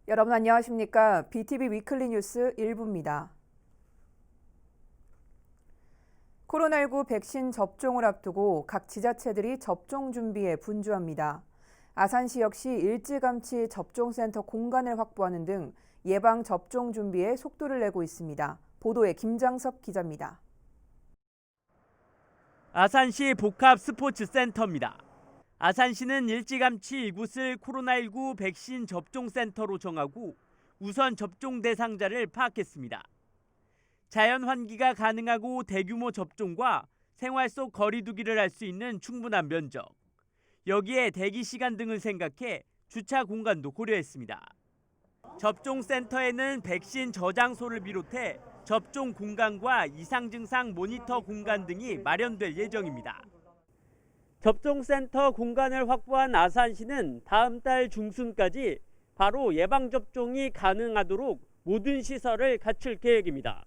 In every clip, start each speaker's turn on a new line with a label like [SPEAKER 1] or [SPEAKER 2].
[SPEAKER 1] 여러분 안녕하십니까? BTV 위클리 뉴스 1부입니다. 코로나19 백신 접종을 앞두고 각 지자체들이 접종 준비에 분주합니다. 아산시 역시 일찌감치 접종센터 공간을 확보하는 등 예방 접종 준비에 속도를 내고 있습니다. 보도에 김장섭 기자입니다.
[SPEAKER 2] 아산시 복합 스포츠센터입니다. 아산시는 일찌감치 이곳을 코로나19 백신 접종센터로 정하고 우선 접종 대상자를 파악했습니다. 자연 환기가 가능하고 대규모 접종과 생활 속 거리 두기를 할 수 있는 충분한 면적, 여기에 대기 시간 등을 생각해 주차 공간도 고려했습니다. 접종센터에는 백신 저장소를 비롯해 접종 공간과 이상 증상 모니터 공간 등이 마련될 예정입니다. 접종센터 공간을 확보한 아산시는 다음 달 중순까지 바로 예방접종이 가능하도록 모든 시설을 갖출 계획입니다.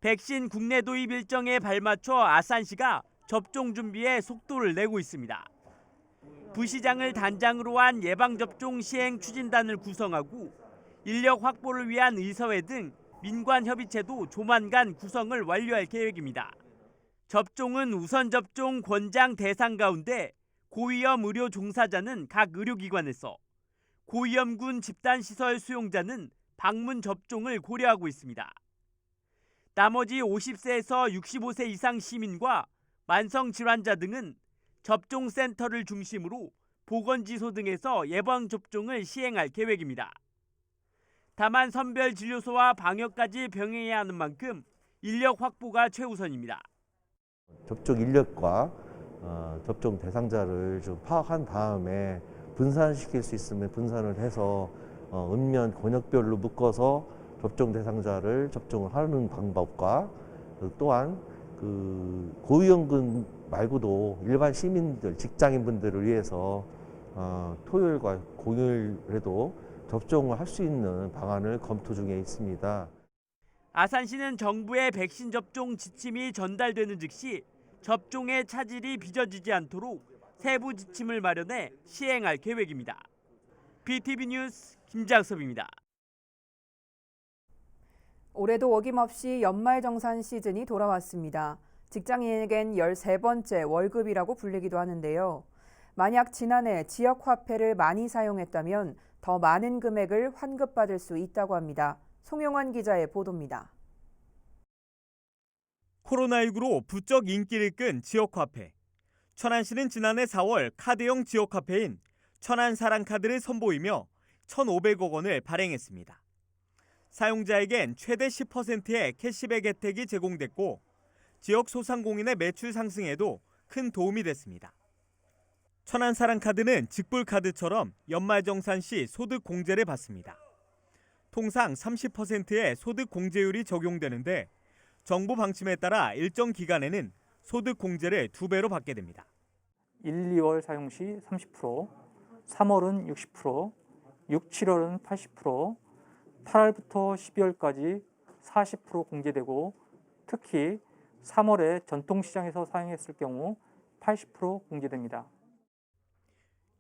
[SPEAKER 2] 백신 국내 도입 일정에 발맞춰 아산시가 접종 준비에 속도를 내고 있습니다. 부시장을 단장으로 한 예방접종 시행 추진단을 구성하고 인력 확보를 위한 의사회 등 민관협의체도 조만간 구성을 완료할 계획입니다. 접종은 우선 접종 권장 대상 가운데 고위험 의료 종사자는 각 의료기관에서, 고위험군 집단시설 수용자는 방문 접종을 고려하고 있습니다. 나머지 50세에서 65세 이상 시민과 만성질환자 등은 접종센터를 중심으로 보건지소 등에서 예방접종을 시행할 계획입니다. 다만 선별진료소와 방역까지 병행해야 하는 만큼 인력 확보가 최우선입니다.
[SPEAKER 3] 접종 인력과 접종 대상자를 좀 파악한 다음에 분산시킬 수 있으면 분산을 해서 읍면 권역별로 묶어서 접종 대상자를 접종을 하는 방법과 또한 그 고위험군 말고도 일반 시민들, 직장인분들을 위해서 토요일과 공휴일에도 접종을 할 수 있는 방안을 검토 중에 있습니다.
[SPEAKER 2] 아산시는 정부의 백신 접종 지침이 전달되는 즉시 접종의 차질이 빚어지지 않도록 세부 지침을 마련해 시행할 계획입니다. BTV 뉴스 김장섭입니다.
[SPEAKER 1] 올해도 어김없이 연말정산 시즌이 돌아왔습니다. 직장인에겐 13번째 월급이라고 불리기도 하는데요. 만약 지난해 지역화폐를 많이 사용했다면 더 많은 금액을 환급받을 수 있다고 합니다. 송영환 기자의 보도입니다.
[SPEAKER 2] 코로나19로 부쩍 인기를 끈 지역화폐. 천안시는 지난해 4월 카드형 지역화폐인 천안사랑카드를 선보이며 1,500억 원을 발행했습니다. 사용자에겐 최대 10%의 캐시백 혜택이 제공됐고 지역 소상공인의 매출 상승에도 큰 도움이 됐습니다. 천안사랑카드는 직불카드처럼 연말정산 시 소득공제를 받습니다. 통상 30%의 소득공제율이 적용되는데 정부 방침에 따라 일정 기간에는 소득공제를 2배로 받게 됩니다.
[SPEAKER 4] 1, 2월 사용 시 30%, 3월은 60%, 6, 7월은 80%, 8월부터 12월까지 40% 공제되고 특히 3월에 전통시장에서 사용했을 경우 80% 공제됩니다.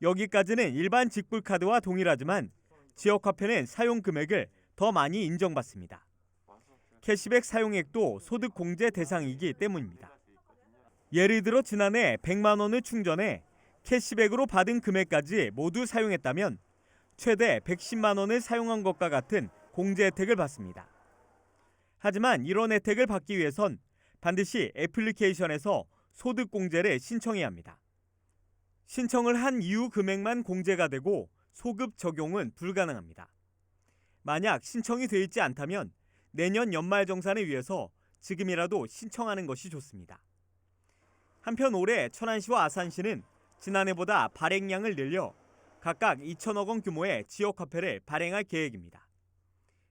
[SPEAKER 2] 여기까지는 일반 직불카드와 동일하지만 지역화폐는 사용 금액을 더 많이 인정받습니다. 캐시백 사용액도 소득공제 대상이기 때문입니다. 예를 들어 지난해 100만 원을 충전해 캐시백으로 받은 금액까지 모두 사용했다면 최대 110만 원을 사용한 것과 같은 공제 혜택을 받습니다. 하지만 이런 혜택을 받기 위해선 반드시 애플리케이션에서 소득공제를 신청해야 합니다. 신청을 한 이후 금액만 공제가 되고 소급 적용은 불가능합니다. 만약 신청이 돼 있지 않다면 내년 연말정산을 위해서 지금이라도 신청하는 것이 좋습니다. 한편 올해 천안시와 아산시는 지난해보다 발행량을 늘려 각각 2천억 원 규모의 지역화폐를 발행할 계획입니다.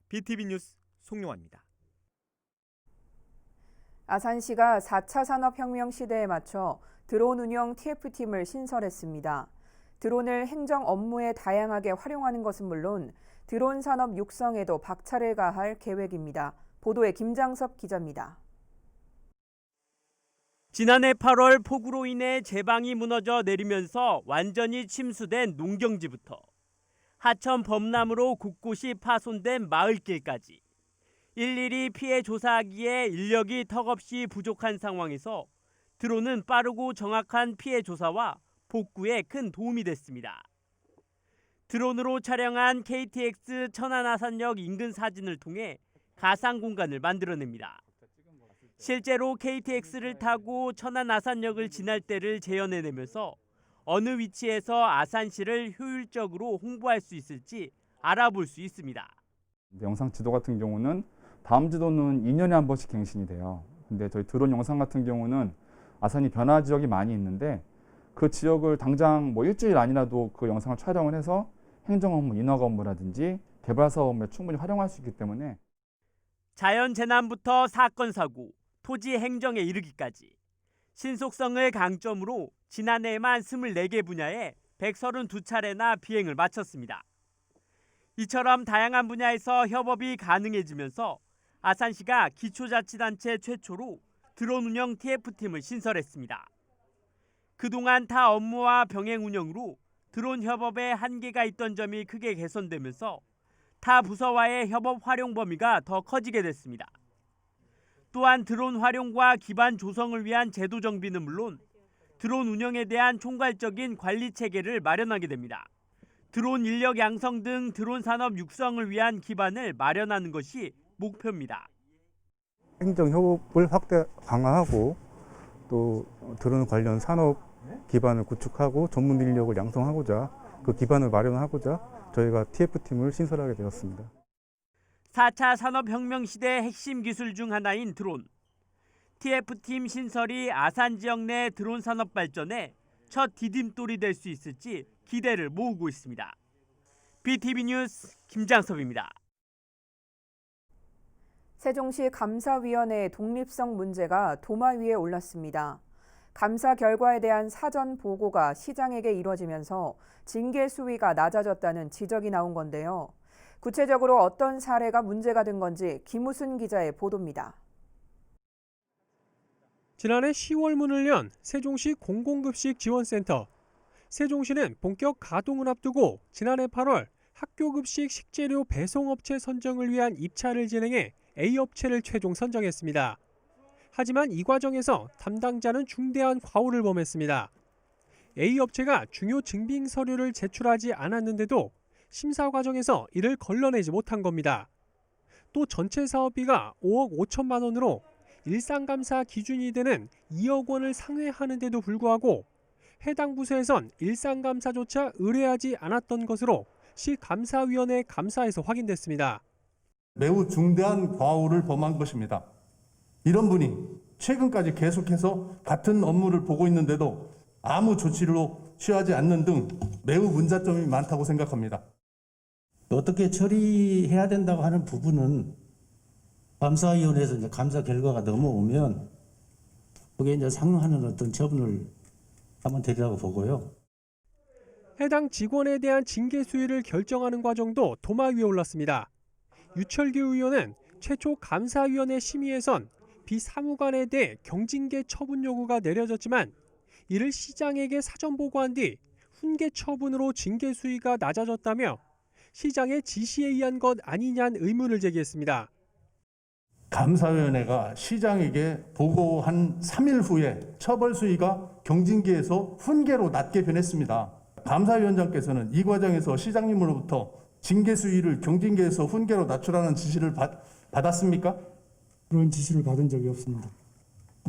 [SPEAKER 2] BTV 뉴스 송용환입니다.
[SPEAKER 1] 아산시가 4차 산업혁명 시대에 맞춰 드론 운영 TF팀을 신설했습니다. 드론을 행정 업무에 다양하게 활용하는 것은 물론 드론 산업 육성에도 박차를 가할 계획입니다. 보도에 김장섭 기자입니다.
[SPEAKER 2] 지난해 8월 폭우로 인해 제방이 무너져 내리면서 완전히 침수된 농경지부터
[SPEAKER 5] 하천 범람으로 곳곳이 파손된 마을길까지 일일이 피해 조사하기에 인력이 턱없이 부족한 상황에서 드론은 빠르고 정확한 피해 조사와 복구에 큰 도움이 됐습니다. 드론으로 촬영한 KTX 천안아산역 인근 사진을 통해 가상 공간을 만들어냅니다. 실제로 KTX를 타고 천안아산역을 지날 때를 재현해내면서 어느 위치에서 아산시를 효율적으로 홍보할 수 있을지 알아볼 수 있습니다.
[SPEAKER 6] 영상 지도 같은 경우는 다음 지도는 2년에 한 번씩 갱신이 돼요. 근데 저희 드론 영상 같은 경우는 아산이 변화 지역이 많이 있는데 그 지역을 당장 뭐 일주일 아니라도 그 영상을 촬영을 해서 행정 업무, 인허 업무라든지 개발 사업 업무에 충분히 활용할 수 있기 때문에
[SPEAKER 5] 자연재난부터 사건 사고, 토지 행정에 이르기까지 신속성을 강점으로 지난해에만 24개 분야에 132차례나 비행을 마쳤습니다. 이처럼 다양한 분야에서 협업이 가능해지면서 아산시가 기초자치단체 최초로 드론 운영 TF팀을 신설했습니다. 그동안 타 업무와 병행 운영으로 드론 협업에 한계가 있던 점이 크게 개선되면서 타 부서와의 협업 활용 범위가 더 커지게 됐습니다. 또한 드론 활용과 기반 조성을 위한 제도 정비는 물론 드론 운영에 대한 총괄적인 관리 체계를 마련하게 됩니다. 드론 인력 양성 등 드론 산업 육성을 위한 기반을 마련하는 것이 목표입니다.
[SPEAKER 7] 행정 협업을 강화하고 또 드론 관련 산업 기반을 구축하고 전문 인력을 양성하고자 그 기반을 마련하고자 저희가 TF팀을 신설하게 되었습니다.
[SPEAKER 5] 4차 산업혁명 시대 핵심 기술 중 하나인 드론. TF팀 신설이 아산 지역 내 드론 산업 발전에 첫 디딤돌이 될 수 있을지 기대를 모으고 있습니다. BTV 뉴스 김장섭입니다.
[SPEAKER 1] 세종시 감사위원회의 독립성 문제가 도마 위에 올랐습니다. 감사 결과에 대한 사전 보고가 시장에게 이뤄지면서 징계 수위가 낮아졌다는 지적이 나온 건데요. 구체적으로 어떤 사례가 문제가 된 건지 김우순 기자의 보도입니다.
[SPEAKER 8] 지난해 10월 문을 연 세종시 공공급식 지원센터. 세종시는 본격 가동을 앞두고 지난해 8월 학교급식 식재료 배송업체 선정을 위한 입찰을 진행해 A업체를 최종 선정했습니다. 하지만 이 과정에서 담당자는 중대한 과오를 범했습니다. A업체가 중요 증빙 서류를 제출하지 않았는데도 심사 과정에서 이를 걸러내지 못한 겁니다. 또 전체 사업비가 5억 5천만 원으로 일상감사 기준이 되는 2억 원을 상회하는데도 불구하고 해당 부서에선 일상감사조차 의뢰하지 않았던 것으로 시 감사위원회 감사에서 확인됐습니다.
[SPEAKER 9] 매우 중대한 과오를 범한 것입니다. 이런 분이 최근까지 계속해서 같은 업무를 보고 있는데도 아무 조치로 취하지 않는 등 매우 문제점이 많다고 생각합니다.
[SPEAKER 10] 어떻게 처리해야 된다고 하는 부분은 감사위원회에서 이제 감사 결과가 넘어오면 그게 이제 상응하는 어떤 처분을 하면 되리라고 보고요.
[SPEAKER 8] 해당 직원에 대한 징계 수위를 결정하는 과정도 도마 위에 올랐습니다. 유철규 의원은 최초 감사위원회 심의에선 비사무관에 대해 경징계 처분 요구가 내려졌지만 이를 시장에게 사전 보고한 뒤 훈계 처분으로 징계 수위가 낮아졌다며 시장의 지시에 의한 것 아니냐는 의문을 제기했습니다.
[SPEAKER 9] 감사위원회가 시장에게 보고한 3일 후에 처벌 수위가 경징계에서 훈계로 낮게 변했습니다. 감사위원장께서는 이 과정에서 시장님으로부터 징계 수위를 경징계에서 훈계로 낮추라는 지시를 받았습니까?
[SPEAKER 7] 그런 지시를 받은 적이 없습니다.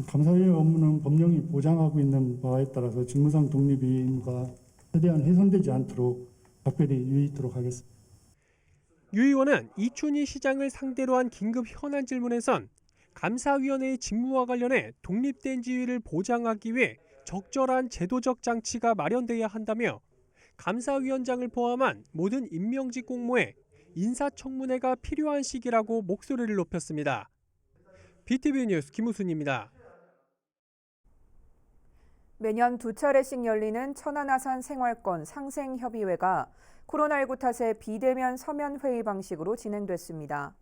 [SPEAKER 7] 감사위의 업무는 법령이 보장하고 있는 바에 따라서 직무상 독립인과 최대한 훼손되지 않도록 각별히 유의하도록 하겠습니다.
[SPEAKER 8] 유 의원은 이춘희 시장을 상대로 한 긴급 현안 질문에선 감사위원회의 직무와 관련해 독립된 지위를 보장하기 위해 적절한 제도적 장치가 마련돼야 한다며 감사위원장을 포함한 모든 임명직 공모에 인사청문회가 필요한 시기라고 목소리를 높였습니다. BTV 뉴스 김우순입니다.
[SPEAKER 1] 매년 2차례씩 열리는 천안아산 생활권 상생협의회가 코로나19 탓에 비대면 서면 회의 방식으로 진행됐습니다.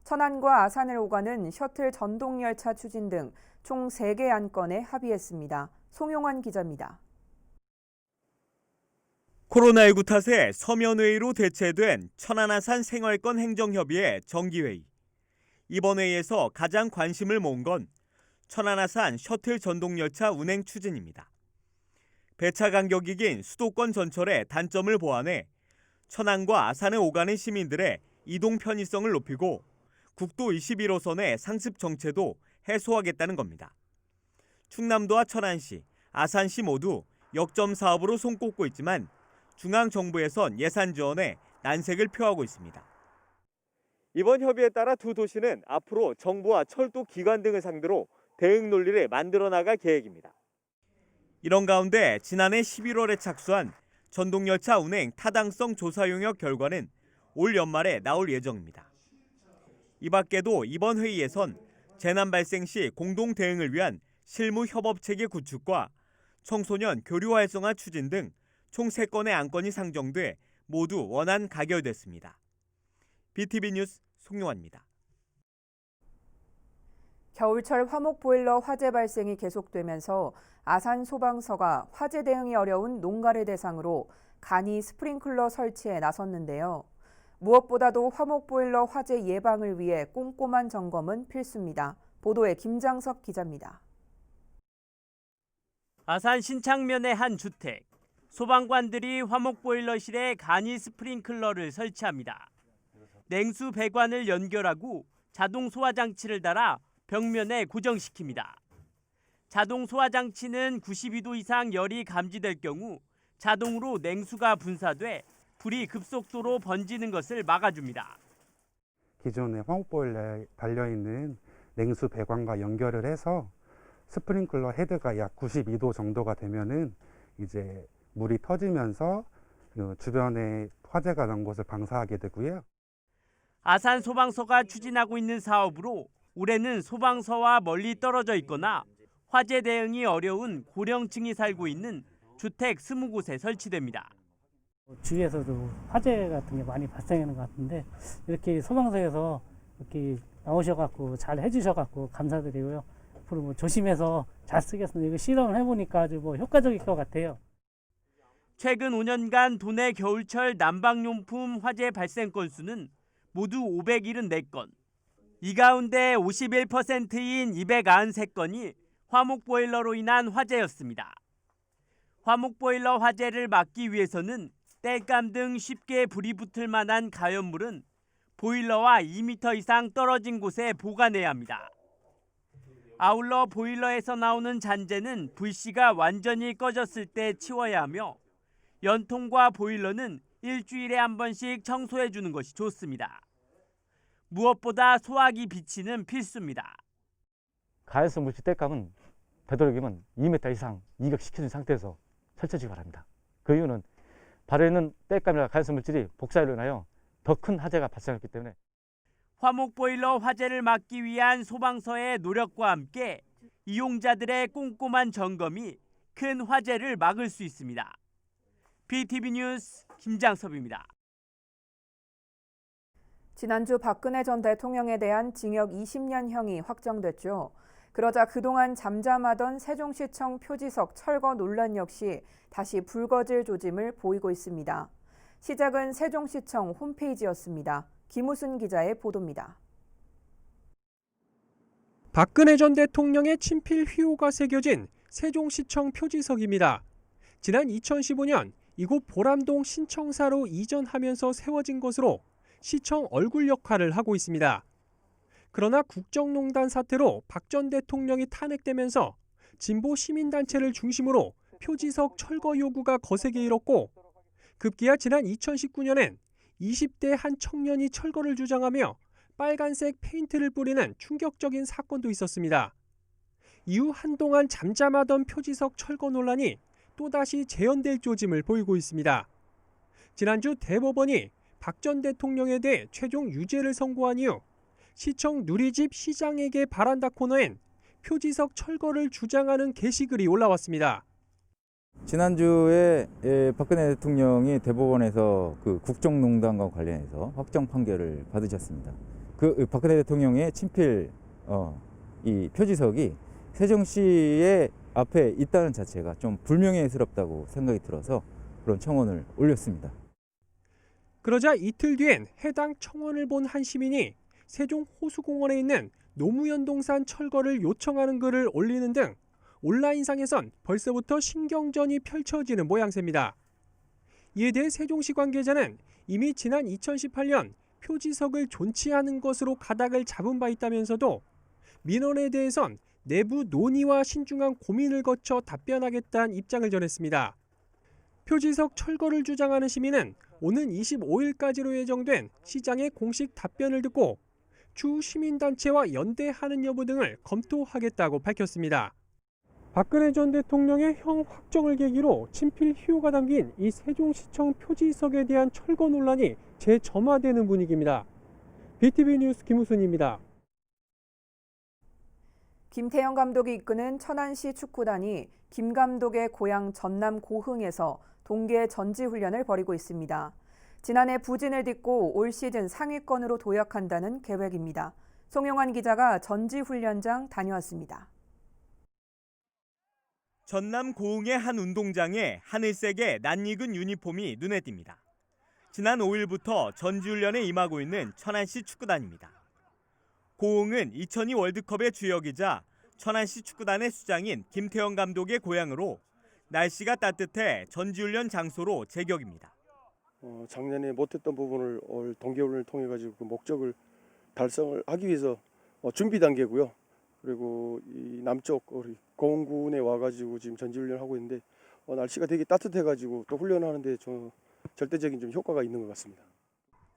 [SPEAKER 1] 천안과 아산을 오가는 셔틀 전동열차 추진 등 총 3개 안건에 합의했습니다. 송용환 기자입니다.
[SPEAKER 2] 코로나19 탓에 서면회의로 대체된 천안아산 생활권 행정협의회 정기회의. 이번 회의에서 가장 관심을 모은 건 천안아산 셔틀 전동열차 운행 추진입니다. 배차 간격이 긴 수도권 전철의 단점을 보완해 천안과 아산에 오가는 시민들의 이동 편의성을 높이고 국도 21호선의 상습 정체도 해소하겠다는 겁니다. 충남도와 천안시, 아산시 모두 역점 사업으로 손꼽고 있지만 중앙정부에선 예산 지원에 난색을 표하고 있습니다. 이번 협의에 따라 두 도시는 앞으로 정부와 철도 기관 등을 상대로 대응 논리를 만들어 나갈 계획입니다. 이런 가운데 지난해 11월에 착수한 전동열차 운행 타당성 조사 용역 결과는 올 연말에 나올 예정입니다. 이 밖에도 이번 회의에선 재난 발생 시 공동 대응을 위한 실무 협업 체계 구축과 청소년 교류 활성화 추진 등 총 3건의 안건이 상정돼 모두 원안 가결됐습니다. BTV 뉴스 송용환입니다.
[SPEAKER 1] 겨울철 화목 보일러 화재 발생이 계속되면서 아산 소방서가 화재 대응이 어려운 농가를 대상으로 간이 스프링클러 설치에 나섰는데요. 무엇보다도 화목 보일러 화재 예방을 위해 꼼꼼한 점검은 필수입니다. 보도에 김장석 기자입니다.
[SPEAKER 5] 아산 신창면의 한 주택. 소방관들이 화목 보일러실에 간이 스프링클러를 설치합니다. 냉수 배관을 연결하고 자동 소화 장치를 달아 벽면에 고정시킵니다. 자동 소화 장치는 92도 이상 열이 감지될 경우 자동으로 냉수가 분사돼 불이 급속도로 번지는 것을 막아줍니다.
[SPEAKER 7] 기존의 화목보일러에 달려있는 냉수 배관과 연결을 해서 스프링클러 헤드가 약 92도 정도가 되면은 이제 물이 터지면서 주변에 화재가 난 곳을 방사하게 되고요.
[SPEAKER 5] 아산 소방서가 추진하고 있는 사업으로 올해는 소방서와 멀리 떨어져 있거나 화재 대응이 어려운 고령층이 살고 있는 주택 20곳에 설치됩니다.
[SPEAKER 11] 주위에서도 화재 같은 게 많이 발생하는 것 같은데 이렇게 소방서에서 이렇게 나오셔갖고 잘 해주셔갖고 감사드리고요. 앞으로 뭐 조심해서 잘 쓰겠습니다. 이거 실험을 해보니까 아주 뭐 효과적일 것 같아요.
[SPEAKER 5] 최근 5년간 도내 겨울철 난방용품 화재 발생 건수는 모두 574건. 이 가운데 51%인 293건이 화목보일러로 인한 화재였습니다. 화목보일러 화재를 막기 위해서는 땔감 등 쉽게 불이 붙을 만한 가연물은 보일러와 2m 이상 떨어진 곳에 보관해야 합니다. 아울러 보일러에서 나오는 잔재는 불씨가 완전히 꺼졌을 때 치워야 하며 연통과 보일러는 일주일에 한 번씩 청소해 주는 것이 좋습니다. 무엇보다 소화기 비치는 필수입니다.
[SPEAKER 12] 가연성 물질 땔감은 되도록이면 2m 이상 이격시켜준 상태에서 설치하시기 바랍니다. 그 이유는 발에 있는 땔감이나 가연성 물질이 복사로 인하여 더 큰 화재가 발생했기 때문에.
[SPEAKER 5] 화목보일러 화재를 막기 위한 소방서의 노력과 함께 이용자들의 꼼꼼한 점검이 큰 화재를 막을 수 있습니다. BTV 뉴스 김장섭입니다.
[SPEAKER 1] 지난주 박근혜 전 대통령에 대한 징역 20년형이 확정됐죠. 그러자 그동안 잠잠하던 세종시청 표지석 철거 논란 역시 다시 불거질 조짐을 보이고 있습니다. 시작은 세종시청 홈페이지였습니다. 김우순 기자의 보도입니다.
[SPEAKER 8] 박근혜 전 대통령의 친필 휘호가 새겨진 세종시청 표지석입니다. 지난 2015년 이곳 보람동 신청사로 이전하면서 세워진 것으로 시청 얼굴 역할을 하고 있습니다. 그러나 국정농단 사태로 박 전 대통령이 탄핵되면서 진보 시민단체를 중심으로 표지석 철거 요구가 거세게 일었고 급기야 지난 2019년엔 20대 한 청년이 철거를 주장하며 빨간색 페인트를 뿌리는 충격적인 사건도 있었습니다. 이후 한동안 잠잠하던 표지석 철거 논란이 또다시 재현될 조짐을 보이고 있습니다. 지난주 대법원이 박 전 대통령에 대해 최종 유죄를 선고한 이후 시청 누리집 시장에게 바란다 코너엔 표지석 철거를 주장하는 게시글이 올라왔습니다.
[SPEAKER 13] 지난주에 박근혜 대통령이 대법원에서 그 국정농단과 관련해서 확정 판결을 받으셨습니다. 그 박근혜 대통령의 친필 이 표지석이 세종시의 앞에 있다는 자체가 좀 불명예스럽다고 생각이 들어서 그런 청원을 올렸습니다.
[SPEAKER 8] 그러자 이틀 뒤엔 해당 청원을 본 한 시민이 세종 호수공원에 있는 노무현동산 철거를 요청하는 글을 올리는 등 온라인상에선 벌써부터 신경전이 펼쳐지는 모양새입니다. 이에 대해 세종시 관계자는 이미 지난 2018년 표지석을 존치하는 것으로 가닥을 잡은 바 있다면서도 민원에 대해선 내부 논의와 신중한 고민을 거쳐 답변하겠다는 입장을 전했습니다. 표지석 철거를 주장하는 시민은 오는 25일까지로 예정된 시장의 공식 답변을 듣고 추후 시민단체와 연대하는 여부 등을 검토하겠다고 밝혔습니다. 박근혜 전 대통령의 형 확정을 계기로 친필 희호가 담긴 이 세종시청 표지석에 대한 철거 논란이 재점화되는 분위기입니다. BTV 뉴스 김우순입니다.
[SPEAKER 1] 김태형 감독이 이끄는 천안시 축구단이 김 감독의 고향 전남 고흥에서 동계 전지훈련을 벌이고 있습니다. 지난해 부진을 딛고 올 시즌 상위권으로 도약한다는 계획입니다. 송영환 기자가 전지훈련장 다녀왔습니다.
[SPEAKER 2] 전남 고흥의 한 운동장에 하늘색의 낯익은 유니폼이 눈에 띕니다. 지난 5일부터 전지훈련에 임하고 있는 천안시 축구단입니다. 고흥은 2002 월드컵의 주역이자 천안시 축구단의 수장인 김태형 감독의 고향으로 날씨가 따뜻해 전지훈련 장소로 제격입니다.
[SPEAKER 14] 작년에 못했던 부분을 올 동계훈련을 통해 가지고 그 목적을 달성을 하기 위해서 준비 단계고요. 그리고 이 남쪽 우리 고흥군에 와가지고 지금 전지훈련을 하고 있는데 날씨가 되게 따뜻해가지고 또 훈련하는데 좀 절대적인 좀 효과가 있는 것 같습니다.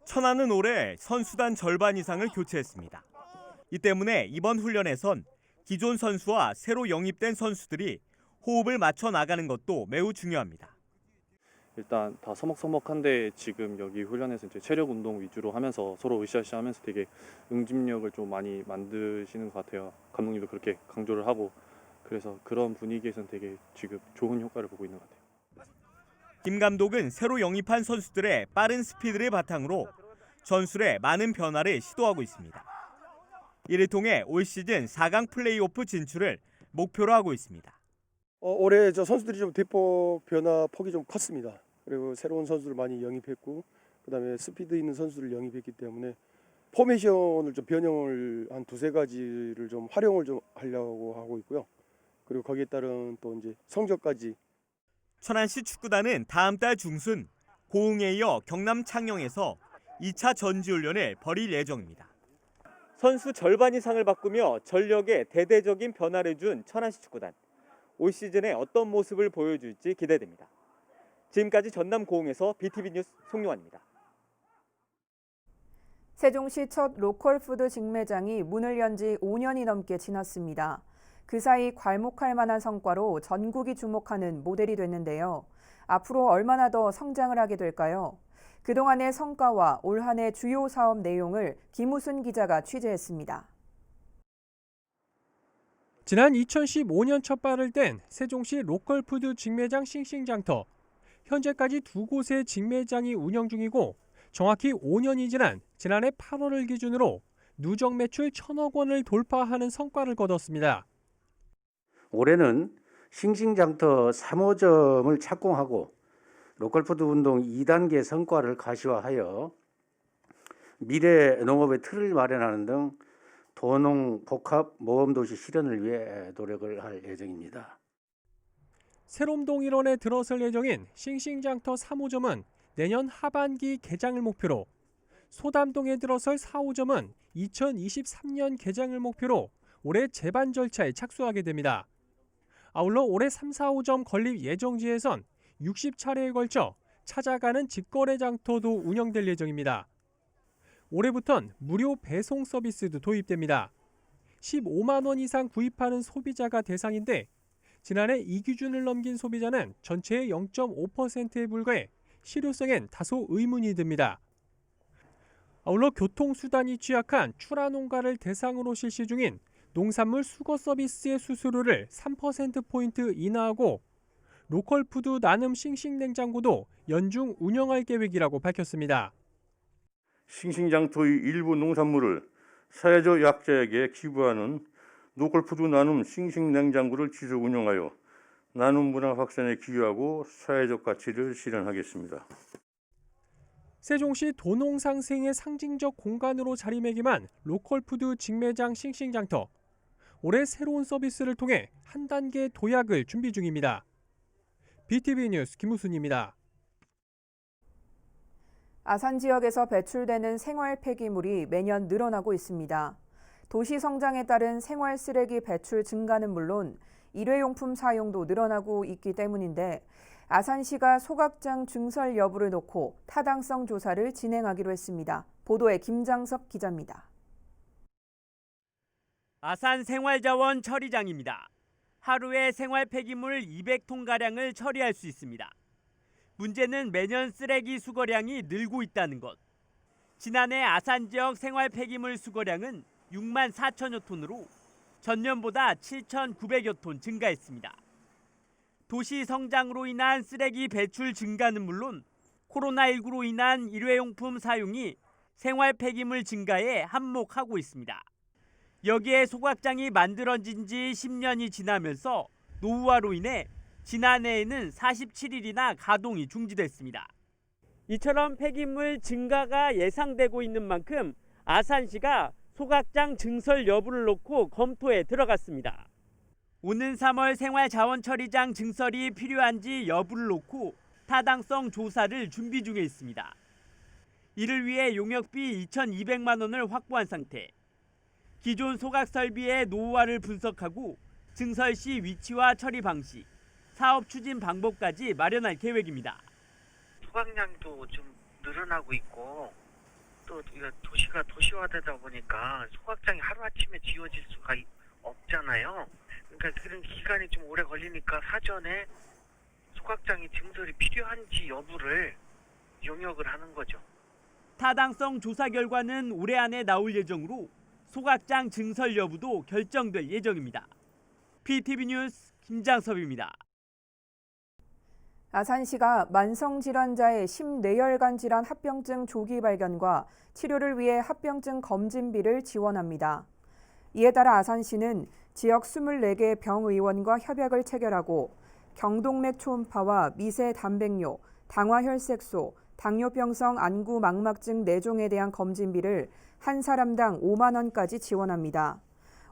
[SPEAKER 2] 천안은 올해 선수단 절반 이상을 교체했습니다. 이 때문에 이번 훈련에선 기존 선수와 새로 영입된 선수들이 호흡을 맞춰 나가는 것도 매우 중요합니다.
[SPEAKER 15] 일단 다 서먹서먹한데 지금 여기 훈련에서 이제 체력 운동 위주로 하면서 서로 으쌰으쌰하면서 되게 응집력을 좀 많이 만드시는 것 같아요. 감독님도 그렇게 강조를 하고 그래서 그런 분위기에서는 되게 지금 좋은 효과를 보고 있는 것 같아요.
[SPEAKER 2] 김 감독은 새로 영입한 선수들의 빠른 스피드를 바탕으로 전술에 많은 변화를 시도하고 있습니다. 이를 통해 올 시즌 4강 플레이오프 진출을 목표로 하고 있습니다.
[SPEAKER 14] 올해 저 선수들이 좀 대폭 변화 폭이 좀 컸습니다. 그리고 새로운 선수를 많이 영입했고 그다음에 스피드 있는 선수를 영입했기 때문에 포메이션을 좀 변형을 한 두세 가지를 좀 활용을 좀 하려고 하고 있고요. 그리고 거기에 따른 또 이제 성적까지.
[SPEAKER 2] 천안시 축구단은 다음 달 중순 고흥에 이어 경남 창녕에서 2차 전지훈련을 벌일 예정입니다. 선수 절반 이상을 바꾸며 전력에 대대적인 변화를 준 천안시 축구단. 올 시즌에 어떤 모습을 보여줄지 기대됩니다. 지금까지 전남 고흥에서 BTV 뉴스 송용환입니다.
[SPEAKER 1] 세종시 첫 로컬푸드 직매장이 문을 연 지 5년이 넘게 지났습니다. 그 사이 괄목할 만한 성과로 전국이 주목하는 모델이 됐는데요. 앞으로 얼마나 더 성장을 하게 될까요? 그동안의 성과와 올 한 해 주요 사업 내용을 김우순 기자가 취재했습니다.
[SPEAKER 8] 지난 2015년 첫 발을 뗀 세종시 로컬푸드 직매장 싱싱장터. 현재까지 2곳의 직매장이 운영 중이고 정확히 5년이 지난 지난해 8월을 기준으로 누적 매출 1,000억 원을 돌파하는 성과를 거뒀습니다.
[SPEAKER 10] 올해는 싱싱장터 3호점을 착공하고 로컬푸드 운동 2단계 성과를 가시화하여 미래 농업의 틀을 마련하는 등 도농 복합 모험도시 실현을 위해 노력을 할 예정입니다.
[SPEAKER 8] 새롬동 일원에 들어설 예정인 싱싱장터 3호점은 내년 하반기 개장을 목표로, 소담동에 들어설 4호점은 2023년 개장을 목표로 올해 제반 절차에 착수하게 됩니다. 아울러 올해 3, 4호점 건립 예정지에선 60차례에 걸쳐 찾아가는 직거래 장터도 운영될 예정입니다. 올해부턴 무료 배송 서비스도 도입됩니다. 15만 원 이상 구입하는 소비자가 대상인데 지난해 이 기준을 넘긴 소비자는 전체의 0.5%에 불과해 실효성엔 다소 의문이 듭니다. 아울러 교통수단이 취약한 출하농가를 대상으로 실시 중인 농산물 수거 서비스의 수수료를 3%포인트 인하하고 로컬푸드 나눔 싱싱냉장고도 연중 운영할 계획이라고 밝혔습니다.
[SPEAKER 16] 싱싱장터의 일부 농산물을 사회적 약자에게 기부하는 로컬푸드 나눔 싱싱냉장고를 지속 운영하여 나눔 문화 확산에 기여하고 사회적 가치를 실현하겠습니다.
[SPEAKER 8] 세종시 도농상생의 상징적 공간으로 자리매김한 로컬푸드 직매장 싱싱장터. 올해 새로운 서비스를 통해 한 단계 도약을 준비 중입니다. BTV 뉴스 김우순입니다.
[SPEAKER 1] 아산 지역에서 배출되는 생활 폐기물이 매년 늘어나고 있습니다. 도시 성장에 따른 생활 쓰레기 배출 증가는 물론 일회용품 사용도 늘어나고 있기 때문인데 아산시가 소각장 증설 여부를 놓고 타당성 조사를 진행하기로 했습니다. 보도에 김장섭 기자입니다.
[SPEAKER 5] 아산 생활자원 처리장입니다. 하루에 생활 폐기물 200톤가량을 처리할 수 있습니다. 문제는 매년 쓰레기 수거량이 늘고 있다는 것. 지난해 아산 지역 생활 폐기물 수거량은 6만 4천여 톤으로 전년보다 7,900여 톤 증가했습니다. 도시 성장으로 인한 쓰레기 배출 증가는 물론 코로나19로 인한 일회용품 사용이 생활 폐기물 증가에 한몫하고 있습니다. 여기에 소각장이 만들어진 지 10년이 지나면서 노후화로 인해 지난해에는 47일이나 가동이 중지됐습니다. 이처럼 폐기물 증가가 예상되고 있는 만큼 아산시가 소각장 증설 여부를 놓고 검토에 들어갔습니다. 오는 3월 생활자원처리장 증설이 필요한지 여부를 놓고 타당성 조사를 준비 중에 있습니다. 이를 위해 용역비 2,200만 원을 확보한 상태. 기존 소각 설비의 노후화를 분석하고 증설 시 위치와 처리 방식, 사업 추진 방법까지 마련할 계획입니다.
[SPEAKER 17] 소각량도 좀 늘어나고 있고 또 도시가 도시화되다 보니까 소각장이 하루아침에 지어질 수가 없잖아요. 그러니까 그런 기간이 좀 오래 걸리니까 사전에 소각장이 증설이 필요한지 여부를 용역을 하는 거죠.
[SPEAKER 5] 타당성 조사 결과는 올해 안에 나올 예정으로 소각장 증설 여부도 결정될 예정입니다. BTV 뉴스 김장섭입니다.
[SPEAKER 1] 아산시가 만성질환자의 심뇌혈관 질환 합병증 조기 발견과 치료를 위해 합병증 검진비를 지원합니다. 이에 따라 아산시는 지역 24개 병의원과 협약을 체결하고 경동맥 초음파와 미세 단백뇨, 당화혈색소, 당뇨병성 안구망막증 4종에 대한 검진비를 한 사람당 5만 원까지 지원합니다.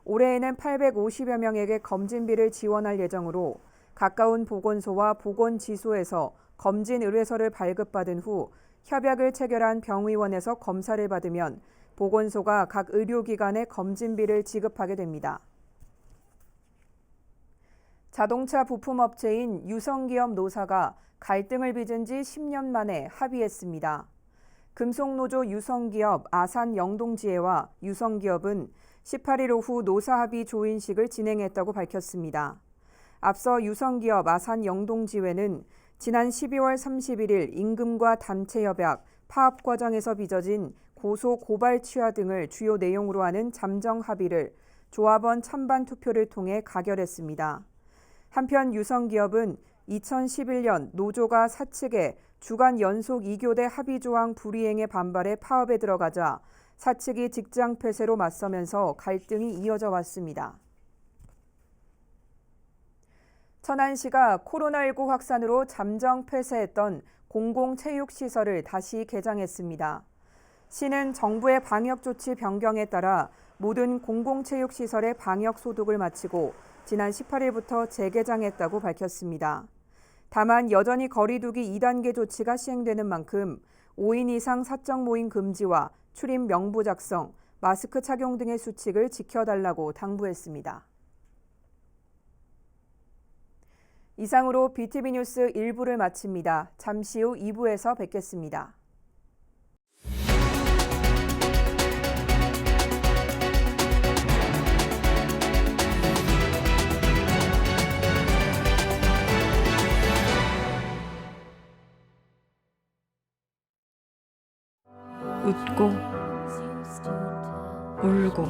[SPEAKER 1] 올해에는 850여 명에게 검진비를 지원할 예정으로 가까운 보건소와 보건지소에서 검진 의뢰서를 발급받은 후 협약을 체결한 병의원에서 검사를 받으면 보건소가 각 의료기관에 검진비를 지급하게 됩니다. 자동차 부품업체인 유성기업 노사가 갈등을 빚은 지 10년 만에 합의했습니다. 금속노조 유성기업 아산 영동지회와 유성기업은 18일 오후 노사합의 조인식을 진행했다고 밝혔습니다. 앞서 유성기업 아산 영동지회는 지난 12월 31일 임금과 단체협약, 파업 과정에서 빚어진 고소 고발 취하 등을 주요 내용으로 하는 잠정 합의를 조합원 찬반 투표를 통해 가결했습니다. 한편 유성기업은 2011년 노조가 사측의 주간 연속 2교대 합의 조항 불이행에 반발해 파업에 들어가자 사측이 직장 폐쇄로 맞서면서 갈등이 이어져 왔습니다. 천안시가 코로나19 확산으로 잠정 폐쇄했던 공공체육시설을 다시 개장했습니다. 시는 정부의 방역조치 변경에 따라 모든 공공체육시설의 방역소독을 마치고 지난 18일부터 재개장했다고 밝혔습니다. 다만 여전히 거리두기 2단계 조치가 시행되는 만큼 5인 이상 사적 모임 금지와 출입 명부 작성, 마스크 착용 등의 수칙을 지켜달라고 당부했습니다. 이상으로 BTV 뉴스 1부를 마칩니다. 잠시 후 2부에서 뵙겠습니다.
[SPEAKER 18] 웃고 울고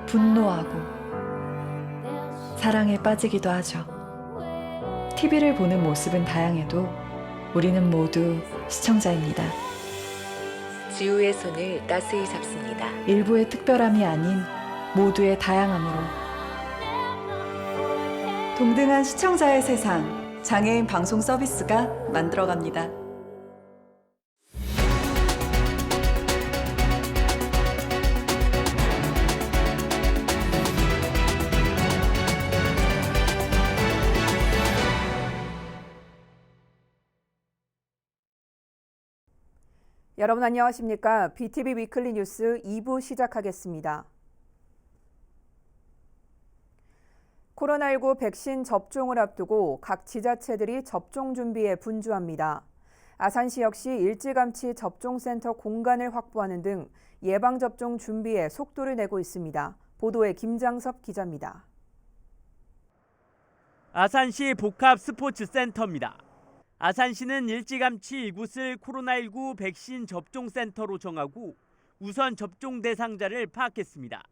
[SPEAKER 18] 분노하고 사랑에 빠지기도 하죠. TV를 보는 모습은 다양해도 우리는 모두 시청자입니다.
[SPEAKER 19] 지우의 손을 따스히 잡습니다.
[SPEAKER 18] 일부의 특별함이 아닌 모두의 다양함으로 동등한 시청자의 세상, 장애인 방송 서비스가 만들어갑니다.
[SPEAKER 1] 여러분 안녕하십니까? BTV 위클리 뉴스 2부 시작하겠습니다. 코로나19 백신 접종을 앞두고 각 지자체들이 접종 준비에 분주합니다. 아산시 역시 일찌감치 접종센터 공간을 확보하는 등 예방접종 준비에 속도를 내고 있습니다. 보도에 김장섭 기자입니다.
[SPEAKER 5] 아산시 복합스포츠센터입니다. 아산시는 일찌감치 이곳을 코로나19 백신 접종센터로 정하고 우선 접종 대상자를 파악했습니다.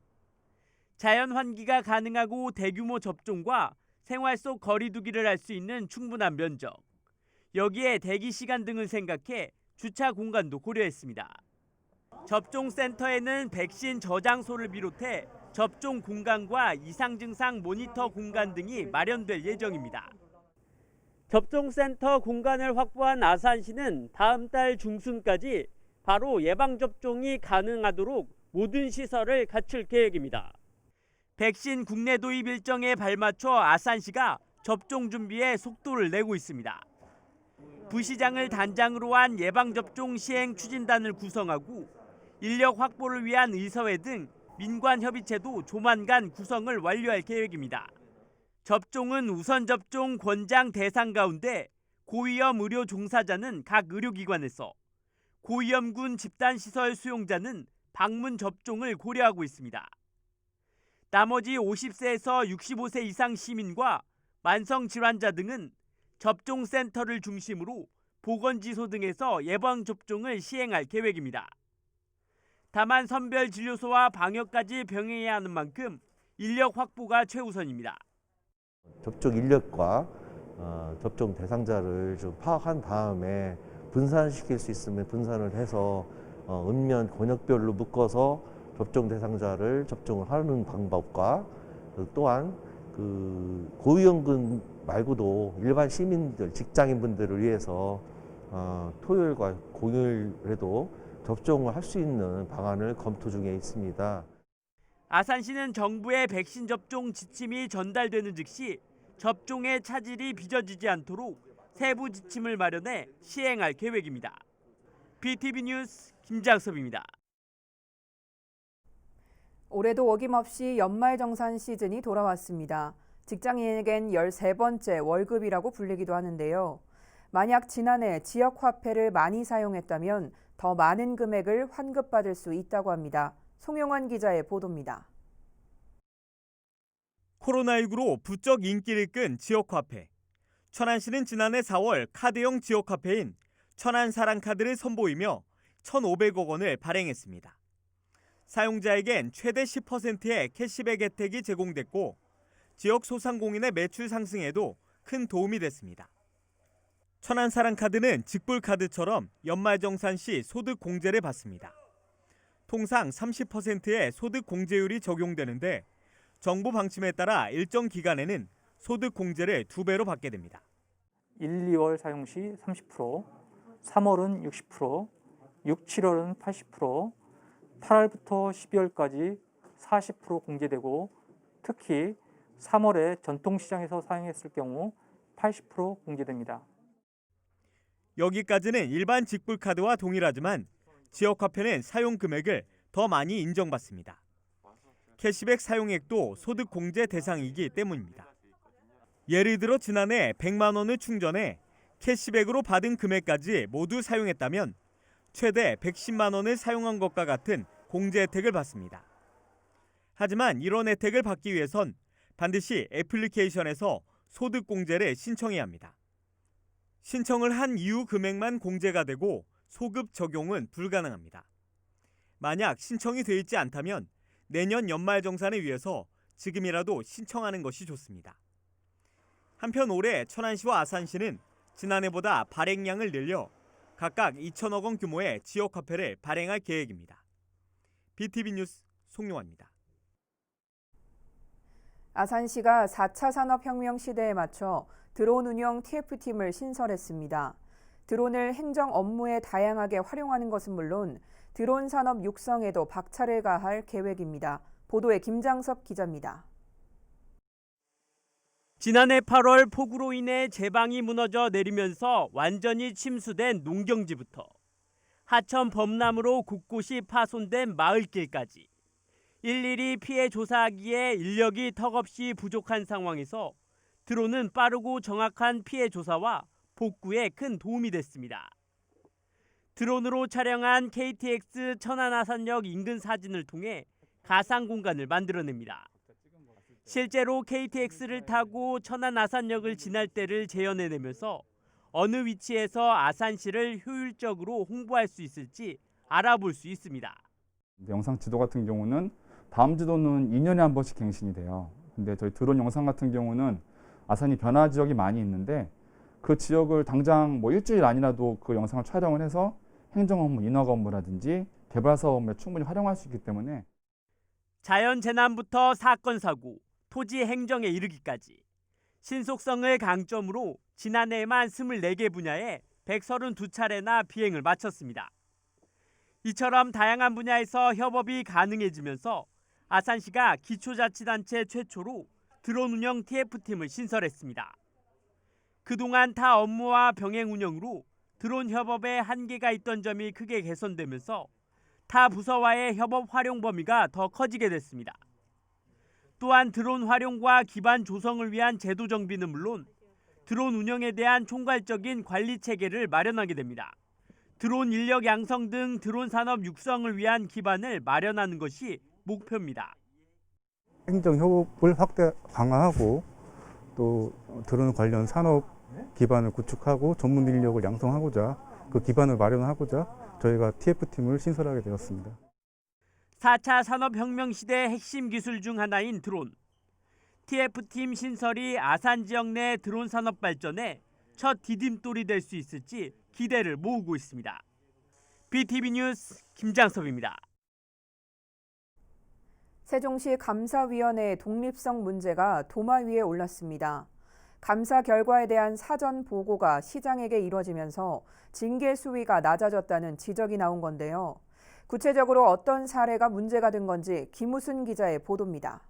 [SPEAKER 5] 자연 환기가 가능하고 대규모 접종과 생활 속 거리 두기를 할 수 있는 충분한 면적, 여기에 대기 시간 등을 생각해 주차 공간도 고려했습니다. 접종센터에는 백신 저장소를 비롯해 접종 공간과 이상 증상 모니터 공간 등이 마련될 예정입니다. 접종센터 공간을 확보한 아산시는 다음 달 중순까지 바로 예방접종이 가능하도록 모든 시설을 갖출 계획입니다. 백신 국내 도입 일정에 발맞춰 아산시가 접종 준비에 속도를 내고 있습니다. 부시장을 단장으로 한 예방접종 시행 추진단을 구성하고 인력 확보를 위한 의사회 등 민관협의체도 조만간 구성을 완료할 계획입니다. 접종은 우선 접종 권장 대상 가운데 고위험 의료 종사자는 각 의료기관에서, 고위험군 집단시설 수용자는 방문 접종을 고려하고 있습니다. 나머지 50세에서 65세 이상 시민과 만성질환자 등은 접종센터를 중심으로 보건지소 등에서 예방접종을 시행할 계획입니다. 다만 선별진료소와 방역까지 병행해야 하는 만큼 인력 확보가 최우선입니다.
[SPEAKER 3] 접종 인력과 접종 대상자를 좀 파악한 다음에 분산시킬 수 있으면 분산을 해서 읍면 권역별로 묶어서 접종 대상자를 접종을 하는 방법과 또한 그 고위험군 말고도 일반 시민들, 직장인분들을 위해서 토요일과 공휴일에도 접종을 할 수 있는 방안을 검토 중에 있습니다.
[SPEAKER 5] 아산시는 정부의 백신 접종 지침이 전달되는 즉시 접종의 차질이 빚어지지 않도록 세부 지침을 마련해 시행할 계획입니다. BTV 뉴스 김장섭입니다.
[SPEAKER 1] 올해도 어김없이 연말정산 시즌이 돌아왔습니다. 직장인에겐 13번째 월급이라고 불리기도 하는데요. 만약 지난해 지역화폐를 많이 사용했다면 더 많은 금액을 환급받을 수 있다고 합니다. 송용환 기자의 보도입니다.
[SPEAKER 2] 코로나19로 부쩍 인기를 끈 지역화폐. 천안시는 지난해 4월 카드형 지역화폐인 천안사랑카드를 선보이며 1,500억 원을 발행했습니다. 사용자에겐 최대 10%의 캐시백 혜택이 제공됐고 지역 소상공인의 매출 상승에도 큰 도움이 됐습니다. 천안사랑카드는 직불카드처럼 연말정산 시 소득 공제를 받습니다. 통상 30%의 소득 공제율이 적용되는데 정부 방침에 따라 일정 기간에는 소득 공제를 2배로 받게 됩니다.
[SPEAKER 4] 1, 2월 사용 시 30%, 3월은 60%, 6, 7월은 80%, 8월부터 12월까지 40% 공제되고 특히 3월에 전통시장에서 사용했을 경우 80% 공제됩니다.
[SPEAKER 2] 여기까지는 일반 직불카드와 동일하지만 지역화폐는 사용 금액을 더 많이 인정받습니다. 캐시백 사용액도 소득 공제 대상이기 때문입니다. 예를 들어 지난해 100만 원을 충전해 캐시백으로 받은 금액까지 모두 사용했다면 최대 110만 원을 사용한 것과 같은 공제 혜택을 받습니다. 하지만 이런 혜택을 받기 위해선 반드시 애플리케이션에서 소득 공제를 신청해야 합니다. 신청을 한 이후 금액만 공제가 되고 소급 적용은 불가능합니다. 만약 신청이 돼 있지 않다면 내년 연말정산을 위해서 지금이라도 신청하는 것이 좋습니다. 한편 올해 천안시와 아산시는 지난해보다 발행량을 늘려 각각 2천억 원 규모의 지역화폐를 발행할 계획입니다. BTV 뉴스 송용환입니다.
[SPEAKER 1] 아산시가 4차 산업혁명 시대에 맞춰 드론 운영 TF팀을 신설했습니다. 드론을 행정 업무에 다양하게 활용하는 것은 물론 드론 산업 육성에도 박차를 가할 계획입니다. 보도에 김장섭 기자입니다.
[SPEAKER 5] 지난해 8월 폭우로 인해 제방이 무너져 내리면서 완전히 침수된 농경지부터 하천 범람으로 곳곳이 파손된 마을길까지 일일이 피해 조사하기에 인력이 턱없이 부족한 상황에서 드론은 빠르고 정확한 피해 조사와 복구에 큰 도움이 됐습니다. 드론으로 촬영한 KTX 천안-아산역 인근 사진을 통해 가상 공간을 만들어냅니다. 실제로 KTX를 타고 천안-아산역을 지날 때를 재현해내면서 어느 위치에서 아산시를 효율적으로 홍보할 수 있을지 알아볼 수 있습니다.
[SPEAKER 6] 영상 지도 같은 경우는 다음 지도는 2년에 한 번씩 갱신이 돼요. 근데 저희 드론 영상 같은 경우는 아산이 변화 지역이 많이 있는데 그 지역을 당장 뭐 일주일 아니라도 그 영상을 촬영을 해서 행정 업무, 인허가 업무라든지 개발 사업 업무에 충분히 활용할 수 있기 때문에
[SPEAKER 5] 자연재난부터 사건 사고, 토지 행정에 이르기까지 신속성을 강점으로 지난해에만 24개 분야에 132차례나 비행을 마쳤습니다. 이처럼 다양한 분야에서 협업이 가능해지면서 아산시가 기초자치단체 최초로 드론 운영 TF팀을 신설했습니다. 그동안 타 업무와 병행 운영으로 드론 협업에 한계가 있던 점이 크게 개선되면서 타 부서와의 협업 활용 범위가 더 커지게 됐습니다. 또한 드론 활용과 기반 조성을 위한 제도 정비는 물론 드론 운영에 대한 총괄적인 관리 체계를 마련하게 됩니다. 드론 인력 양성 등 드론 산업 육성을 위한 기반을 마련하는 것이 목표입니다.
[SPEAKER 7] 행정 협업을 강화하고 또 드론 관련 산업 기반을 구축하고 전문 인력을 양성하고자 그 기반을 마련하고자 저희가 TF팀을 신설하게 되었습니다.
[SPEAKER 5] 4차 산업혁명 시대 핵심 기술 중 하나인 드론. TF팀 신설이 아산 지역 내 드론 산업 발전에 첫 디딤돌이 될 수 있을지 기대를 모으고 있습니다. BTV 뉴스 김장섭입니다.
[SPEAKER 1] 세종시 감사위원회의 독립성 문제가 도마 위에 올랐습니다. 감사 결과에 대한 사전 보고가 시장에게 이뤄지면서 징계 수위가 낮아졌다는 지적이 나온 건데요. 구체적으로 어떤 사례가 문제가 된 건지 김우순 기자의 보도입니다.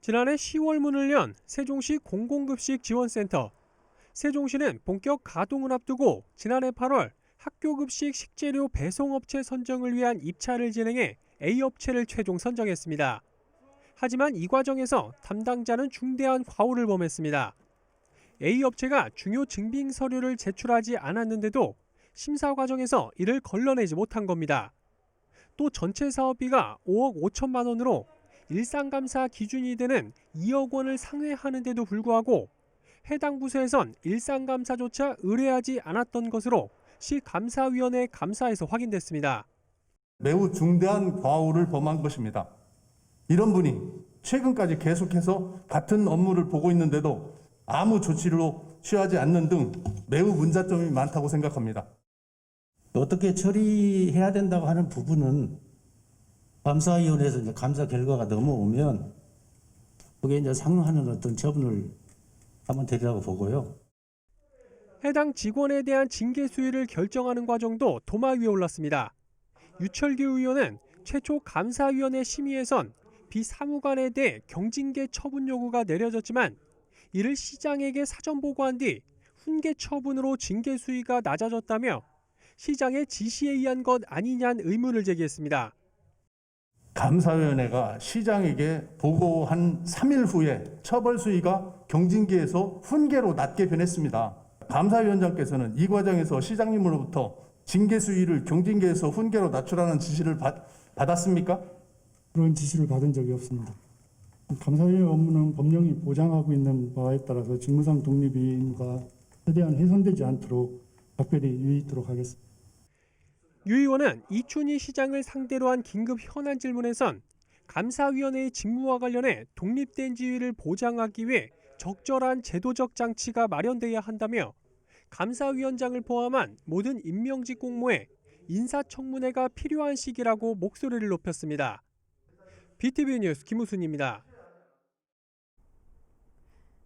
[SPEAKER 8] 지난해 10월 문을 연 세종시 공공급식 지원센터. 세종시는 본격 가동을 앞두고 지난해 8월 학교급식 식재료 배송업체 선정을 위한 입찰을 진행해 A업체를 최종 선정했습니다. 하지만 이 과정에서 담당자는 중대한 과오를 범했습니다. A업체가 중요 증빙 서류를 제출하지 않았는데도 심사 과정에서 이를 걸러내지 못한 겁니다. 또 전체 사업비가 5억 5천만 원으로 일상감사 기준이 되는 2억 원을 상회하는데도 불구하고 해당 부서에선 일상감사조차 의뢰하지 않았던 것으로 시 감사위원회 감사에서 확인됐습니다.
[SPEAKER 9] 매우 중대한 과오를 범한 것입니다. 이런 분이 최근까지 계속해서 같은 업무를 보고 있는데도 아무 조치를 취하지 않는 등 매우 문제점이 많다고 생각합니다.
[SPEAKER 10] 어떻게 처리해야 된다고 하는 부분은 감사위원회에서 이제 감사 결과가 넘어오면 그게 이제 상응하는 어떤 처분을 하면 되리라고 보고요.
[SPEAKER 8] 해당 직원에 대한 징계 수위를 결정하는 과정도 도마 위에 올랐습니다. 유철규 의원은 최초 감사위원회 심의에선 비사무관에 대해 경징계 처분 요구가 내려졌지만 이를 시장에게 사전 보고한 뒤 훈계 처분으로 징계 수위가 낮아졌다며 시장의 지시에 의한 것 아니냐는 의문을 제기했습니다.
[SPEAKER 9] 감사위원회가 시장에게 보고한 3일 후에 처벌 수위가 경징계에서 훈계로 낮게 변했습니다. 감사위원장께서는 이 과정에서 시장님으로부터 징계 수위를 경징계에서 훈계로 낮추라는 지시를 받았습니까?
[SPEAKER 20] 그런 지시를 받은 적이 없습니다. 감사위의 업무는 법령이 보장하고 있는 바에 따라서 직무상 독립인과 최대한 훼손되지 않도록 각별히 유의하도록 하겠습니다.
[SPEAKER 8] 유 의원은 이춘희 시장을 상대로 한 긴급 현안 질문에선 감사위원회의 직무와 관련해 독립된 지위를 보장하기 위해 적절한 제도적 장치가 마련돼야 한다며 감사위원장을 포함한 모든 임명직 공모에 인사청문회가 필요한 시기라고 목소리를 높였습니다. BTV 뉴스 김우순입니다.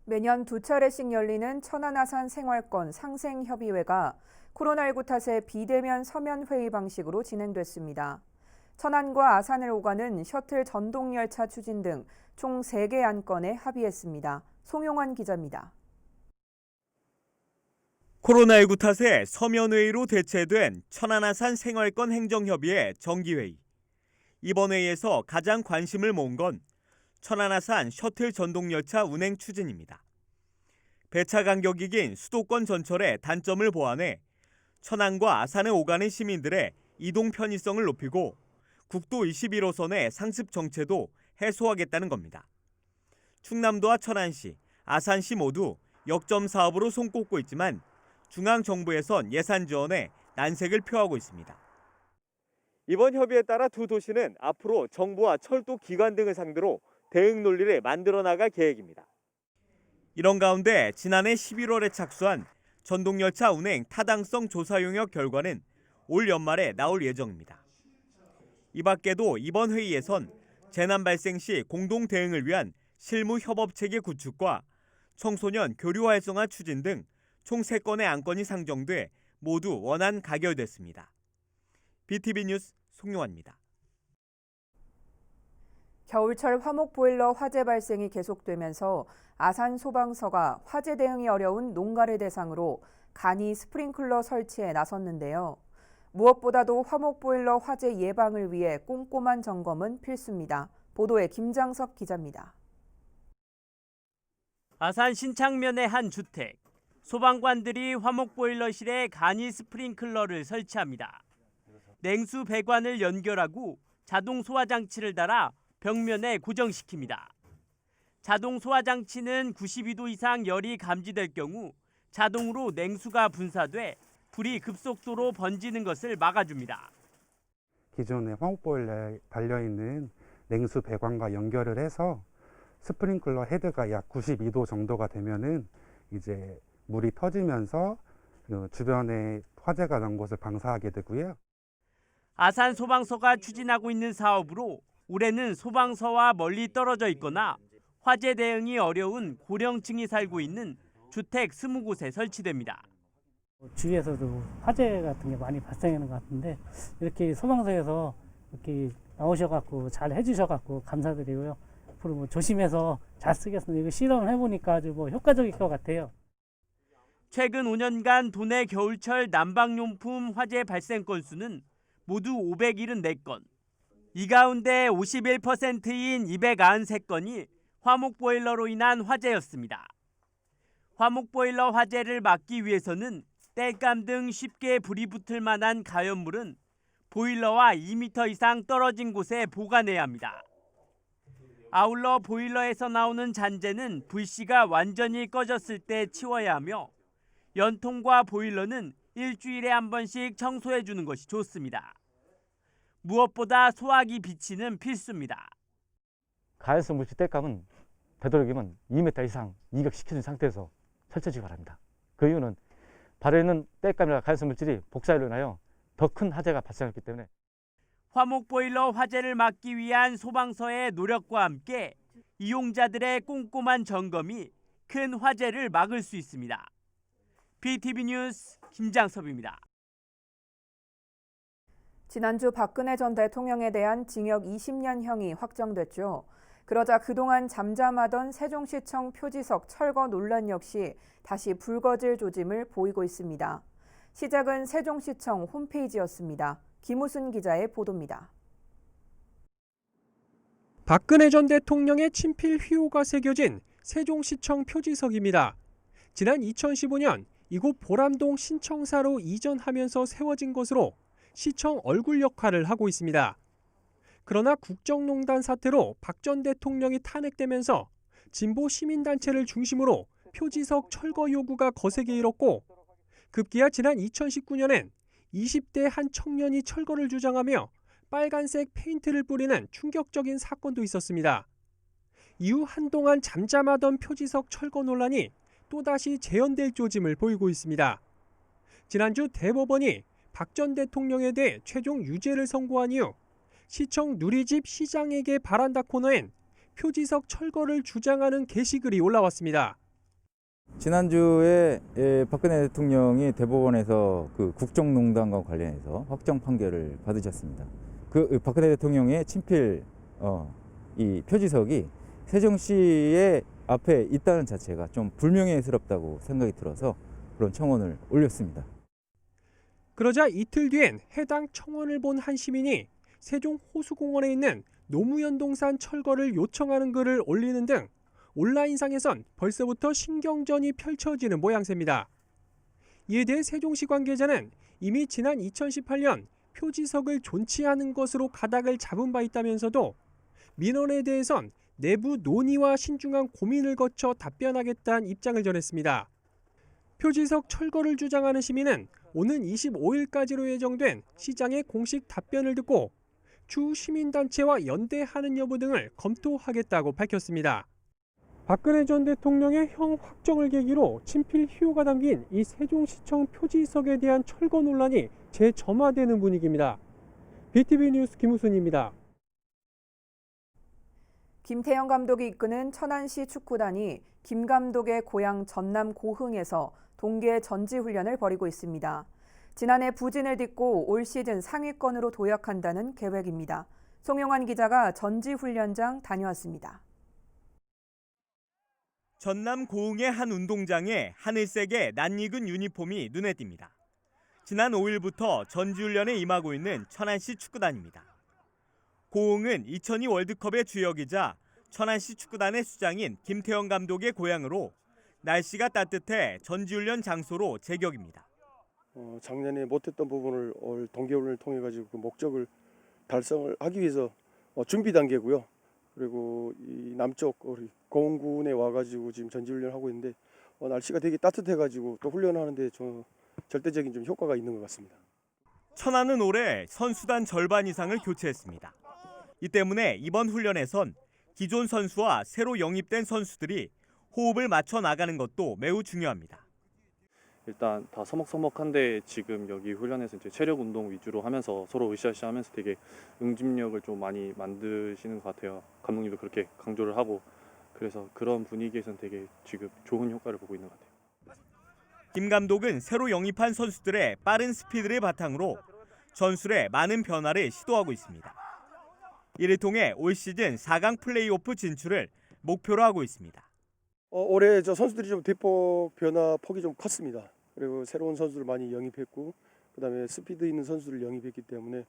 [SPEAKER 1] 매년 2차례씩 열리는 천안아산 생활권 상생협의회가 코로나19 탓에 비대면 서면회의 방식으로 진행됐습니다. 천안과 아산을 오가는 셔틀 전동열차 추진 등 총 3개 안건에 합의했습니다. 송용환 기자입니다.
[SPEAKER 2] 코로나19 탓에 서면회의로 대체된 천안아산 생활권 행정협의회 정기회의. 이번 회의에서 가장 관심을 모은 건 천안아산 셔틀 전동열차 운행 추진입니다. 배차 간격이 긴 수도권 전철의 단점을 보완해 천안과 아산을 오가는 시민들의 이동 편의성을 높이고 국도 21호선의 상습 정체도 해소하겠다는 겁니다. 충남도와 천안시, 아산시 모두 역점 사업으로 손꼽고 있지만 중앙정부에선 예산 지원에 난색을 표하고 있습니다. 이번 협의에 따라 두 도시는 앞으로 정부와 철도 기관 등을 상대로 대응 논리를 만들어 나갈 계획입니다. 이런 가운데 지난해 11월에 착수한 전동열차 운행 타당성 조사 용역 결과는 올 연말에 나올 예정입니다. 이 밖에도 이번 회의에선 재난 발생 시 공동 대응을 위한 실무 협업 체계 구축과 청소년 교류 활성화 추진 등 총 3건의 안건이 상정돼 모두 원안 가결됐습니다. BTV 뉴스 송용환입니다.
[SPEAKER 1] 겨울철 화목보일러 화재 발생이 계속되면서 아산 소방서가 화재 대응이 어려운 농가를 대상으로 간이 스프링클러 설치에 나섰는데요. 무엇보다도 화목보일러 화재 예방을 위해 꼼꼼한 점검은 필수입니다. 보도에 김장석 기자입니다.
[SPEAKER 5] 아산 신창면의 한 주택. 소방관들이 화목보일러실에 간이 스프링클러를 설치합니다. 냉수 배관을 연결하고 자동 소화 장치를 달아 벽면에 고정시킵니다. 자동 소화 장치는 92도 이상 열이 감지될 경우 자동으로 냉수가 분사돼 불이 급속도로 번지는 것을 막아줍니다.
[SPEAKER 7] 기존의 화목보일러에 달려있는 냉수 배관과 연결을 해서 스프링클러 헤드가 약 92도 정도가 되면은 이제 물이 터지면서 주변에 화재가 난 곳을 방사하게 되고요.
[SPEAKER 5] 아산 소방서가 추진하고 있는 사업으로 올해는 소방서와 멀리 떨어져 있거나 화재 대응이 어려운 고령층이 살고 있는 주택 20곳에 설치됩니다.
[SPEAKER 11] 주위에서도 화재 같은 게 많이 발생하는 것 같은데 이렇게 소방서에서 이렇게 나오셔갖고 잘 해주셔갖고 감사드리고요. 앞으로 뭐 조심해서 잘 쓰겠습니다. 이거 실험을 해보니까 아주 뭐 효과적일 것 같아요.
[SPEAKER 5] 최근 5년간 도내 겨울철 난방용품 화재 발생 건수는 모두 574건. 이 가운데 51%인 293건이 화목보일러로 인한 화재였습니다. 화목보일러 화재를 막기 위해서는 땔감 등 쉽게 불이 붙을 만한 가연물은 보일러와 2m 이상 떨어진 곳에 보관해야 합니다. 아울러 보일러에서 나오는 잔재는 불씨가 완전히 꺼졌을 때 치워야 하며 연통과 보일러는 일주일에 한 번씩 청소해 주는 것이 좋습니다. 무엇보다 소화기 비치는 필수입니다.
[SPEAKER 12] 가해성 물질 땔감은 되도록이면 2m 이상 이격시켜준 상태에서 설치하시기 바랍니다. 그 이유는 발에 있는 땔감이나 가해성 물질이 복사로 인하여 더 큰 화재가 발생했기 때문에.
[SPEAKER 5] 화목보일러 화재를 막기 위한 소방서의 노력과 함께 이용자들의 꼼꼼한 점검이 큰 화재를 막을 수 있습니다. BTV 뉴스 김장섭입니다.
[SPEAKER 1] 지난주 박근혜 전 대통령에 대한 징역 20년형이 확정됐죠. 그러자 그동안 잠잠하던 세종시청 표지석 철거 논란 역시 다시 불거질 조짐을 보이고 있습니다. 시작은 세종시청 홈페이지였습니다. 김우순 기자의 보도입니다.
[SPEAKER 8] 박근혜 전 대통령의 친필 휘호가 새겨진 세종시청 표지석입니다. 지난 2015년 이곳 보람동 신청사로 이전하면서 세워진 것으로 시청 얼굴 역할을 하고 있습니다. 그러나 국정농단 사태로 박 전 대통령이 탄핵되면서 진보 시민단체를 중심으로 표지석 철거 요구가 거세게 일었고 급기야 지난 2019년엔 20대 한 청년이 철거를 주장하며 빨간색 페인트를 뿌리는 충격적인 사건도 있었습니다. 이후 한동안 잠잠하던 표지석 철거 논란이 또다시 재현될 조짐을 보이고 있습니다. 지난주 대법원이 박 전 대통령에 대해 최종 유죄를 선고한 이후 시청 누리집 시장에게 바란다 코너엔 표지석 철거를 주장하는 게시글이 올라왔습니다.
[SPEAKER 13] 지난주에 박근혜 대통령이 대법원에서 그 국정농단과 관련해서 확정 판결을 받으셨습니다. 그 박근혜 대통령의 친필 이 표지석이 세종시의 앞에 있다는 자체가 좀 불명예스럽다고 생각이 들어서 그런 청원을 올렸습니다.
[SPEAKER 8] 그러자 이틀 뒤엔 해당 청원을 본 한 시민이 세종 호수공원에 있는 노무현 동산 철거를 요청하는 글을 올리는 등 온라인상에선 벌써부터 신경전이 펼쳐지는 모양새입니다. 이에 대해 세종시 관계자는 이미 지난 2018년 표지석을 존치하는 것으로 가닥을 잡은 바 있다면서도 민원에 대해선 내부 논의와 신중한 고민을 거쳐 답변하겠다는 입장을 전했습니다. 표지석 철거를 주장하는 시민은 오는 25일까지로 예정된 시장의 공식 답변을 듣고 추후 시민단체와 연대하는 여부 등을 검토하겠다고 밝혔습니다. 박근혜 전 대통령의 형 확정을 계기로 친필 희호가 담긴 이 세종시청 표지석에 대한 철거 논란이 재점화되는 분위기입니다. BTV 뉴스 김우순입니다.
[SPEAKER 1] 김태형 감독이 이끄는 천안시 축구단이 김 감독의 고향 전남 고흥에서 동계 전지훈련을 벌이고 있습니다. 지난해 부진을 딛고 올 시즌 상위권으로 도약한다는 계획입니다. 송영환 기자가 전지훈련장 다녀왔습니다.
[SPEAKER 2] 전남 고흥의 한 운동장에 하늘색의 낯익은 유니폼이 눈에 띕니다. 지난 5일부터 전지훈련에 임하고 있는 천안시 축구단입니다. 고흥은 2002 월드컵의 주역이자 천안시 축구단의 수장인 김태형 감독의 고향으로 날씨가 따뜻해 전지훈련 장소로 제격입니다.
[SPEAKER 14] 작년에 못했던 부분을 올 동계훈련을 통해 가지고 그 목적을 달성을 하기 위해서 준비 단계고요. 그리고 이 남쪽 우리 고흥군에 와가지고 지금 전지훈련을 하고 있는데 날씨가 되게 따뜻해가지고 또 훈련하는데 좀 절대적인 좀 효과가 있는 것 같습니다.
[SPEAKER 2] 천안은 올해 선수단 절반 이상을 교체했습니다. 이 때문에 이번 훈련에선 기존 선수와 새로 영입된 선수들이 호흡을 맞춰 나가는 것도 매우 중요합니다.
[SPEAKER 15] 일단 다 서먹서먹한데 지금 여기 훈련에서 이제 체력 운동 위주로 하면서 서로 으쌰으쌰하면서 되게 응집력을 좀 많이 만드시는 것 같아요. 감독님도 그렇게 강조를 하고 그래서 그런 분위기에서는 되게 지금 좋은 효과를 보고 있는 것 같아요.
[SPEAKER 2] 김 감독은 새로 영입한 선수들의 빠른 스피드를 바탕으로 전술에 많은 변화를 시도하고 있습니다. 이를 통해 올 시즌 4강 플레이오프 진출을 목표로 하고 있습니다.
[SPEAKER 14] 올해 저 선수들이 좀 대폭 변화 폭이 좀 컸습니다. 그리고 새로운 선수를 많이 영입했고 그다음에 스피드 있는 선수를 영입했기 때문에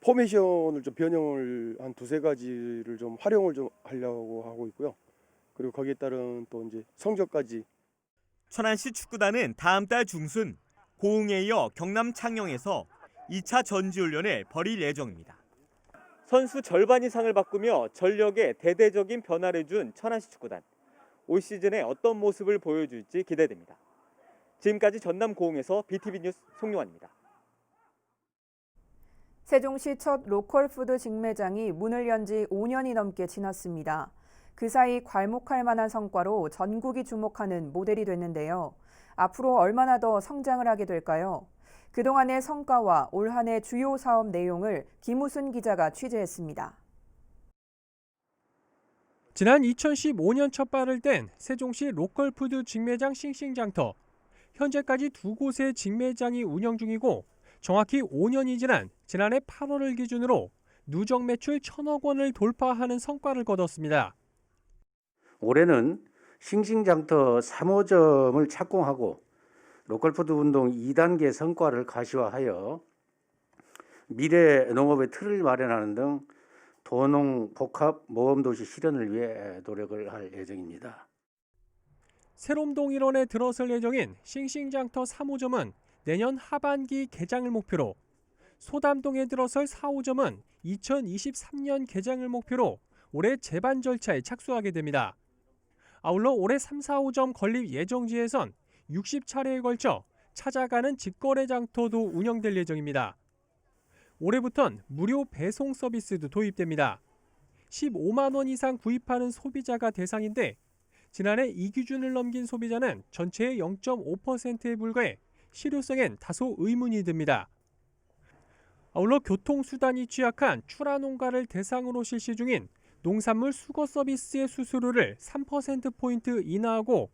[SPEAKER 14] 포메이션을 좀 변형을 한 두세 가지를 좀 활용을 좀 하려고 하고 있고요. 그리고 거기에 따른 또 이제 성적까지.
[SPEAKER 2] 천안시 축구단은 다음 달 중순 고흥에 이어 경남 창녕에서 2차 전지훈련을 벌일 예정입니다. 선수 절반 이상을 바꾸며 전력에 대대적인 변화를 준 천안시 축구단. 올 시즌에 어떤 모습을 보여줄지 기대됩니다. 지금까지 전남 고흥에서 BTV 뉴스 송용환입니다.
[SPEAKER 1] 세종시 첫 로컬푸드 직매장이 문을 연 지 5년이 넘게 지났습니다. 그 사이 괄목할 만한 성과로 전국이 주목하는 모델이 됐는데요. 앞으로 얼마나 더 성장을 하게 될까요? 그동안의 성과와 올 한 해 주요 사업 내용을 김우순 기자가 취재했습니다.
[SPEAKER 8] 지난 2015년 첫 발을 뗀 세종시 로컬푸드 직매장 싱싱장터. 현재까지 2곳의 직매장이 운영 중이고 정확히 5년이 지난 지난해 8월을 기준으로 누적 매출 1,000억 원을 돌파하는 성과를 거뒀습니다.
[SPEAKER 21] 올해는 싱싱장터 3호점을 착공하고 로컬푸드 운동 2단계 성과를 가시화하여 미래 농업의 틀을 마련하는 등 도농 복합 모험도시 실현을 위해 노력을 할 예정입니다.
[SPEAKER 8] 새롬동 일원에 들어설 예정인 싱싱장터 3호점은 내년 하반기 개장을 목표로, 소담동에 들어설 4호점은 2023년 개장을 목표로 올해 제반 절차에 착수하게 됩니다. 아울러 올해 3, 4호점 건립 예정지에선 60차례에 걸쳐 찾아가는 직거래 장터도 운영될 예정입니다. 올해부턴 무료 배송 서비스도 도입됩니다. 15만 원 이상 구입하는 소비자가 대상인데 지난해 이 기준을 넘긴 소비자는 전체의 0.5%에 불과해 실효성엔 다소 의문이 듭니다. 아울러 교통수단이 취약한 출하농가를 대상으로 실시 중인 농산물 수거 서비스의 수수료를 3%포인트 인하하고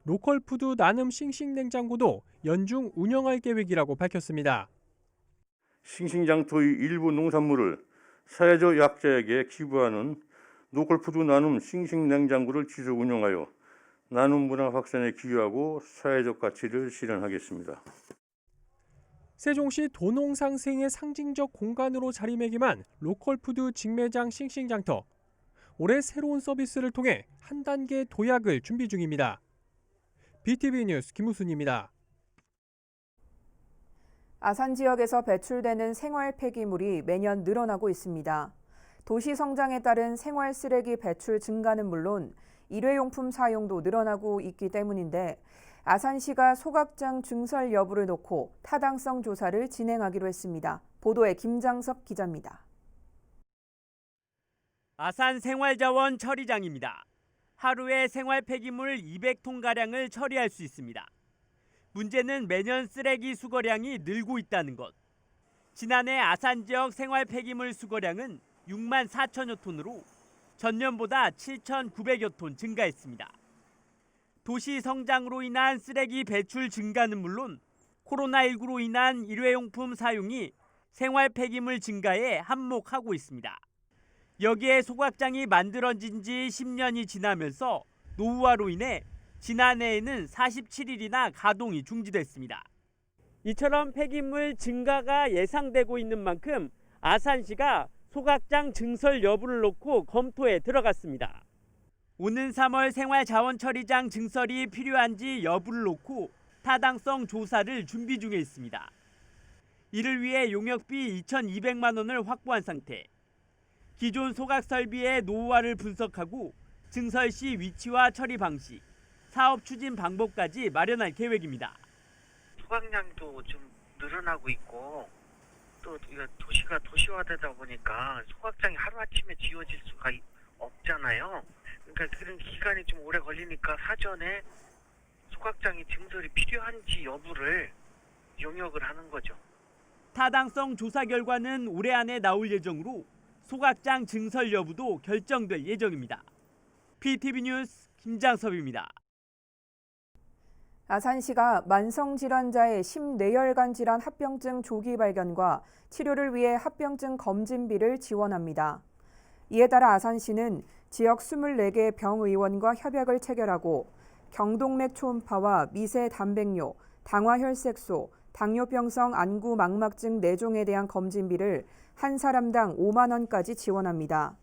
[SPEAKER 8] 로컬푸드 나눔 싱싱냉장고도 연중 운영할 계획이라고 밝혔습니다.
[SPEAKER 16] 싱싱장터의 일부 농산물을 사회적 약자에게 기부하는 로컬푸드 나눔 싱싱냉장고를 지속 운영하여 나눔 문화 확산에 기여하고 사회적 가치를 실현하겠습니다.
[SPEAKER 8] 세종시 도농 상생의 상징적 공간으로 자리매김한 로컬푸드 직매장 싱싱장터. 올해 새로운 서비스를 통해 한 단계 도약을 준비 중입니다. BTV 뉴스 김우순입니다.
[SPEAKER 1] 아산 지역에서 배출되는 생활 폐기물이 매년 늘어나고 있습니다. 도시 성장에 따른 생활 쓰레기 배출 증가는 물론 일회용품 사용도 늘어나고 있기 때문인데 아산시가 소각장 증설 여부를 놓고 타당성 조사를 진행하기로 했습니다. 보도에 김장섭 기자입니다.
[SPEAKER 5] 아산 생활자원 처리장입니다. 하루에 생활 폐기물 200톤가량을 처리할 수 있습니다. 문제는 매년 쓰레기 수거량이 늘고 있다는 것. 지난해 아산 지역 생활 폐기물 수거량은 6만 4천여 톤으로 전년보다 7,900여 톤 증가했습니다. 도시 성장으로 인한 쓰레기 배출 증가는 물론 코로나19로 인한 일회용품 사용이 생활 폐기물 증가에 한몫하고 있습니다. 여기에 소각장이 만들어진 지 10년이 지나면서 노후화로 인해 지난해에는 47일이나 가동이 중지됐습니다. 이처럼 폐기물 증가가 예상되고 있는 만큼 아산시가 소각장 증설 여부를 놓고 검토에 들어갔습니다. 오는 3월 생활자원처리장 증설이 필요한지 여부를 놓고 타당성 조사를 준비 중에 있습니다. 이를 위해 용역비 2,200만 원을 확보한 상태. 기존 소각 설비의 노후화를 분석하고 증설 시 위치와 처리 방식, 사업 추진 방법까지 마련할 계획입니다.
[SPEAKER 17] 소각량도 좀 늘어나고 있고 또 도시가 도시화되다 보니까 소각장이 하루아침에 지어질 수가 없잖아요. 그러니까 그런 기간이 좀 오래 걸리니까 사전에 소각장이 증설이 필요한지 여부를 용역을 하는 거죠.
[SPEAKER 5] 타당성 조사 결과는 올해 안에 나올 예정으로 소각장 증설 여부도 결정될 예정입니다. BTV 뉴스 김장섭입니다.
[SPEAKER 1] 아산시가 만성질환자의 심뇌혈관 질환 합병증 조기 발견과 치료를 위해 합병증 검진비를 지원합니다. 이에 따라 아산시는 지역 24개 병의원과 협약을 체결하고 경동맥 초음파와 미세 단백뇨, 당화혈색소, 당뇨병성 안구 망막증 4종에 대한 검진비를 한 사람당 5만 원까지 지원합니다.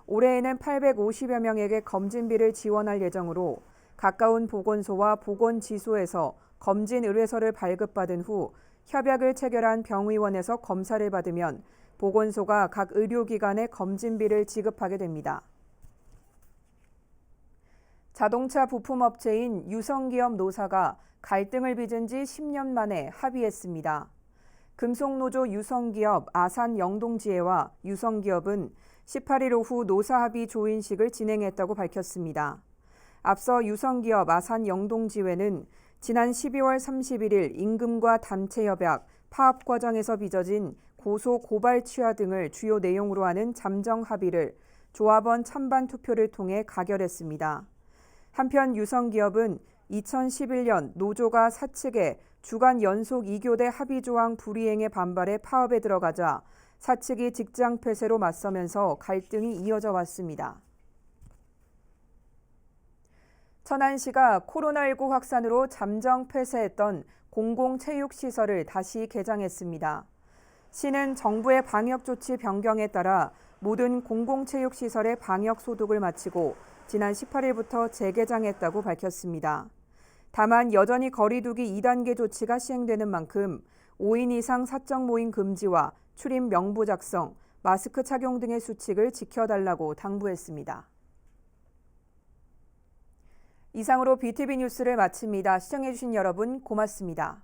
[SPEAKER 1] 올해에는 850여 명에게 검진비를 지원할 예정으로 가까운 보건소와 보건지소에서 검진 의뢰서를 발급받은 후 협약을 체결한 병의원에서 검사를 받으면 보건소가 각 의료기관에 검진비를 지급하게 됩니다. 자동차 부품업체인 유성기업 노사가 갈등을 빚은 지 10년 만에 합의했습니다. 금속노조 유성기업 아산 영동지회와 유성기업은 18일 오후 노사합의 조인식을 진행했다고 밝혔습니다. 앞서 유성기업 아산 영동지회는 지난 12월 31일 임금과 단체협약, 파업 과정에서 빚어진 고소 고발 취하 등을 주요 내용으로 하는 잠정 합의를 조합원 찬반 투표를 통해 가결했습니다. 한편 유성기업은 2011년 노조가 사측의 주간 연속 2교대 합의 조항 불이행에 반발해 파업에 들어가자 사측이 직장 폐쇄로 맞서면서 갈등이 이어져 왔습니다. 천안시가 코로나19 확산으로 잠정 폐쇄했던 공공체육시설을 다시 개장했습니다. 시는 정부의 방역조치 변경에 따라 모든 공공체육시설의 방역 소독을 마치고 지난 18일부터 재개장했다고 밝혔습니다. 다만 여전히 거리두기 2단계 조치가 시행되는 만큼 5인 이상 사적 모임 금지와 출입 명부 작성, 마스크 착용 등의 수칙을 지켜달라고 당부했습니다. 이상으로 BTV 뉴스를 마칩니다. 시청해주신 여러분 고맙습니다.